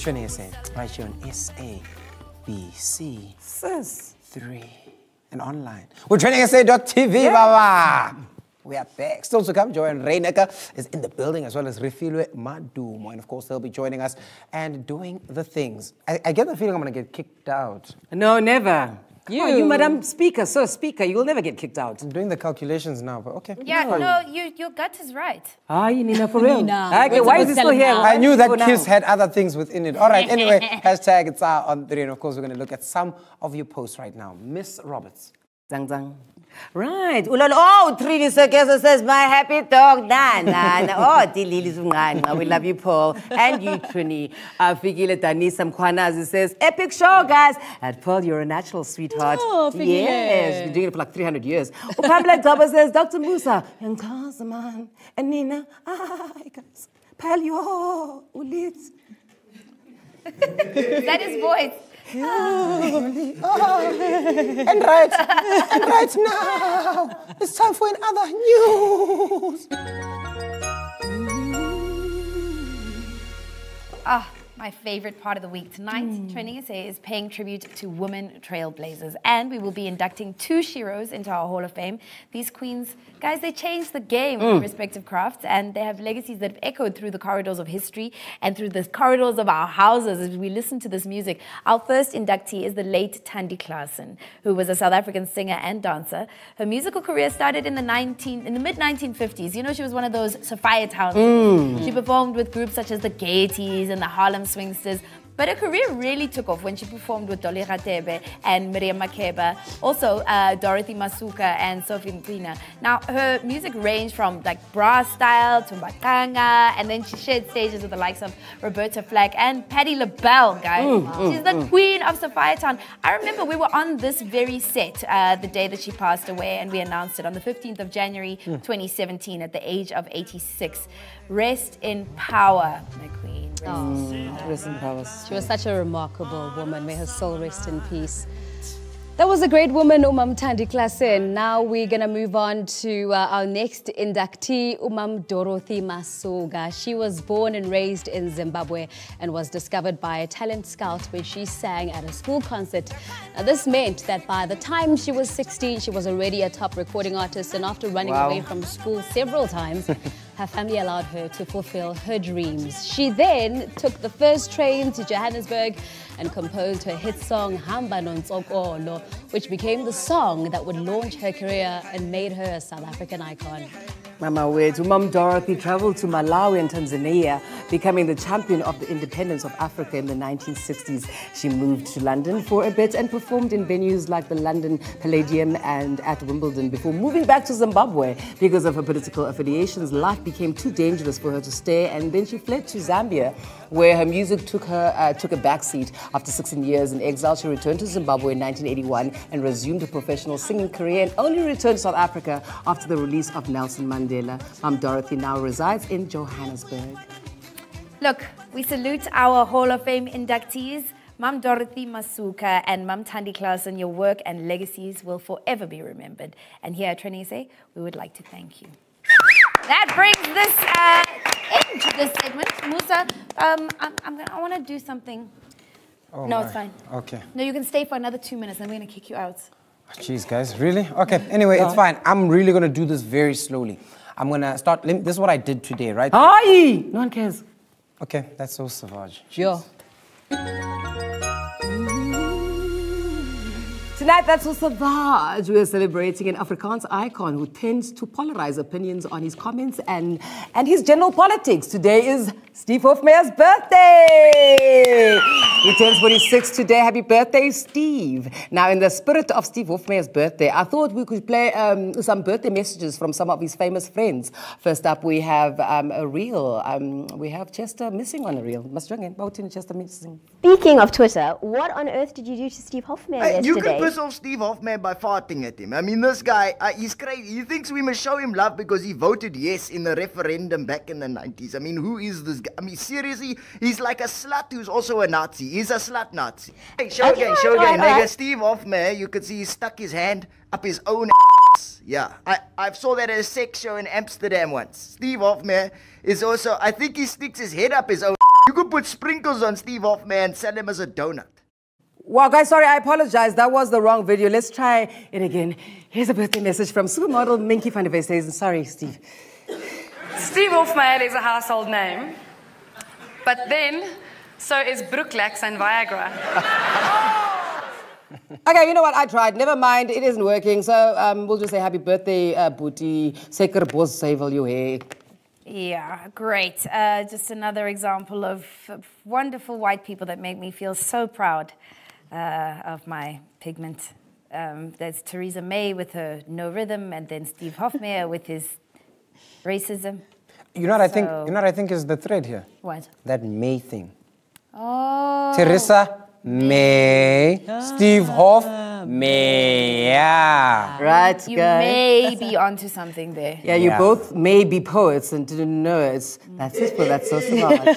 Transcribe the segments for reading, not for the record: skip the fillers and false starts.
TrendingSA, right here on SABC. Sis. 3 and online. We're TrendingSA.tv, Baba. We are back. Still to come, Joanne Reyneka is in the building, as well as Refilwe Madumo. And of course, they'll be joining us and doing the things. I get the feeling I'm going to get kicked out. No, never. You, Madam Speaker, Sir Speaker, you will never get kicked out. I'm doing the calculations now, but okay. Yeah, no, your gut is right. Nina, for real. Okay, why is it still here? I knew that kiss had other things within it. All right, anyway, hashtag it's on 3. And of course, we're going to look at some of your posts right now. Miss Roberts. Zang zang. Right. Oh, 3 seconds says my happy dog. Nah. Oh, we love you, Paul. And you, Trini. Fikile Danisa Mkwanazi says, epic show, guys. And Paul, you're a natural sweetheart. Oh, yes. Been doing it for like 300 years. Pamela Doba says, Dr. Musa. Young Kazaman. And Nina. Guys. Pal, yo. Ulit. That is voice. And right now, it's time for another news. My favorite part of the week tonight, TrendingSA is paying tribute to women trailblazers, and we will be inducting 2 Shiros into our Hall of Fame. These queens, guys, they changed the game in respective crafts, and they have legacies that have echoed through the corridors of history and through the corridors of our houses as we listen to this music. Our first inductee is the late Thandi Klaasen, who was a South African singer and dancer. Her musical career started in the mid-1950s. You know, she was one of those Sophia Town. She performed with groups such as the Gaieties and the Harlem Swingsters, but her career really took off when she performed with Dolly Ratebe and Miriam Makeba, also Dorothy Masuka and Sophie Mpina. Now, her music ranged from like brass style to mbaqanga, and then she shared stages with the likes of Roberta Flack and Patti LaBelle, guys. She's the queen of Sophia Town. I remember we were on this very set the day that she passed away, and we announced it on the 15th of January 2017 at the age of 86. Rest in power, my queen. Rest in power. She was such a remarkable woman. May her soul rest in peace. That was a great woman, Thandi Klaasen. Now we're going to move on to our next inductee, Dorothy Masuka. She was born and raised in Zimbabwe and was discovered by a talent scout when she sang at a school concert. Now, this meant that by the time she was 16, she was already a top recording artist, and after running away from school several times, her family allowed her to fulfill her dreams. She then took the first train to Johannesburg and composed her hit song, Hamba Nontsokolo, which became the song that would launch her career and made her a South African icon. Mama Wade, Mom Dorothy traveled to Malawi and Tanzania, becoming the champion of the independence of Africa in the 1960s. She moved to London for a bit and performed in venues like the London Palladium and at Wimbledon before moving back to Zimbabwe. Because of her political affiliations, life became too dangerous for her to stay, and then she fled to Zambia, where her music took a backseat. After 16 years in exile, she returned to Zimbabwe in 1981 and resumed her professional singing career, and only returned to South Africa after the release of Nelson Mandela. Mom Dorothy now resides in Johannesburg. Look, we salute our Hall of Fame inductees, Mom Dorothy Masuka and Mom Thandi Klaasen. Your work and legacies will forever be remembered. And here at TrendingSA, we would like to thank you. That brings this end to this segment. Musa, I want to do something. Oh no, my. it's fine. Okay. No, you can stay for another 2 minutes, and we're going to kick you out. Jeez, guys, really? Okay, anyway, it's fine. I'm really going to do this very slowly. I'm going to start. This is what I did today, right? Aye! No one cares. Okay, that's so savage. Sure. Tonight, that's so savage. We are celebrating an Afrikaans icon who tends to polarize opinions on his comments and his general politics. Today is Steve Hofmeyer's birthday. He turns 46 today. Happy birthday, Steve. Now, in the spirit of Steve Hofmeyer's birthday, I thought we could play some birthday messages from some of his famous friends. First up, we have a reel. We have Chester missing on a reel. Chester missing. Speaking of Twitter, what on earth did you do to Steve Hofmeyer yesterday? You can piss off Steve Hofmeyer by farting at him. I mean, this guy, he's crazy. He thinks we must show him love because he voted yes in the referendum back in the 90s. I mean, who is this guy? I mean, seriously, he's like a slut who's also a Nazi. He's a slut Nazi. Hey, show again. Nigga, Steve Hofmeyer, you could see he stuck his hand up his own ass. Yeah, I saw that at a sex show in Amsterdam once. Steve Hofmeyer is also, I think he sticks his head up his own You could put sprinkles on Steve Hoffman, sell him as a donut. Wow, guys, sorry, I apologize. That was the wrong video. Let's try it again. Here's a birthday message from supermodel Minky van der Westhuizen. Sorry, Steve. Steve Hoffman is a household name, but then so is Broeklax and Viagra. Okay, you know what? I tried. Never mind. It isn't working. So we'll just say happy birthday, Booty. Seker bos sy wil jou hê. Yeah, great. Just another example of wonderful white people that make me feel so proud of my pigment. There's Theresa May with her no rhythm, and then Steve Hofmeyr with his racism. You know what I think? You know what I think is the thread here? What? That May thing. Oh. Theresa May, Steve Hoff May. Yeah. Right, You guys. may be onto something there. Yeah, you Yeah. both may be poets and didn't know it. That's it, but that's so smart.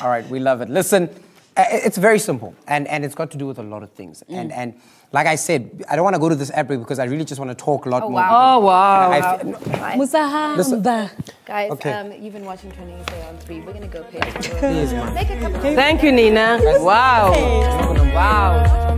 All right, we love it. Listen, it's very simple, and it's got to do with a lot of things. And like I said, I don't want to go to this ad break because I really just want to talk a lot more. wow. Oh, wow. Musahamba. Guys, Okay. you've been watching TrendingSA on 3. We're going to go pay. Take a couple of Thank you, Nina. Wow. Wow.